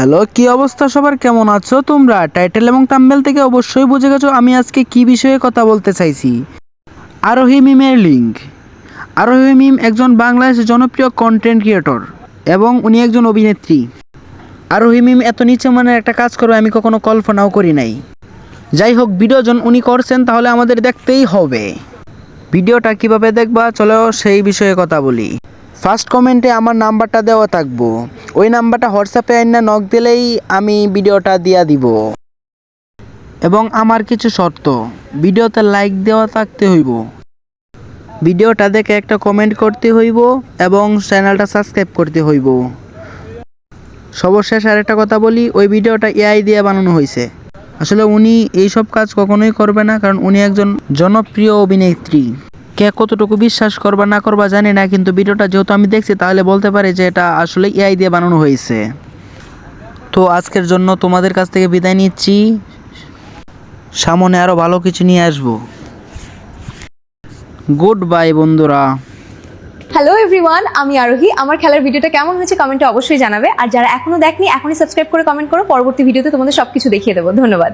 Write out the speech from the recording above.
Hello, কি অবস্থা সবার? কেমন আছো তোমরা? টাইটেল এবং থাম্বনেল থেকে অবশ্যই বুঝে গেছো আমি আজকে কি বিষয়ে কথা বলতে চাইছি। আরোহী মিমের লিঙ্ক। আরোহী মিম একজন বাংলাদেশের জনপ্রিয় কন্টেন্ট ক্রিয়েটর এবং উনি একজন অভিনেত্রী। আরোহী মিম এত নিচে মানের একটা কাজ করবে আমি কখনো কল্পনাও করি নাই। যাই হোক, ভিডিও যখন উনি করছেন তাহলে আমাদের দেখতেই হবে। ভিডিওটা কিভাবে দেখবা চলো সেই বিষয়ে কথা বলি। ফার্স্ট কমেন্টে আমার নাম্বারটা দেওয়া থাকবো, ওই নাম্বারটা হোয়াটসঅ্যাপে আইনা নক দিলেই আমি ভিডিওটা দিয়া দিব। এবং আমার কিছু শর্ত, ভিডিওতে লাইক দেওয়া থাকতে হইব, ভিডিওটা দেখে একটা কমেন্ট করতে হইব এবং চ্যানেলটা সাবস্ক্রাইব করতে হইব। সর্বশেষ আরেকটা কথা বলি, ওই ভিডিওটা এআই দিয়ে বানানো হয়েছে। আসলে উনি এইসব কাজ কখনোই করবে না, কারণ উনি একজন জনপ্রিয় অভিনেত্রী। কে কতটুকু বিশ্বাস করবা না করবা জানি না, কিন্তু ভিডিওটা যেহেতু আমি দেখছি তাহলে বলতে পারি যে এটা আসলে এআই দিয়ে বানানো হয়েছে। তো আজকের জন্য তোমাদের কাছ থেকে বিদায় নিচ্ছি, সামনে আরও ভালো কিছু নিয়ে আসবো। গুড বাই বন্ধুরা। হ্যালো এভরিওয়ান, আমি আরোহী। আমার খেলার ভিডিওটা কেমন হয়েছে কমেন্টে অবশ্যই জানাবে। আর যারা এখনো দেখনি এখনই সাবস্ক্রাইব করে কমেন্ট করো, পরবর্তী ভিডিওতে তোমাদের সবকিছু দেখিয়ে দেবো। ধন্যবাদ।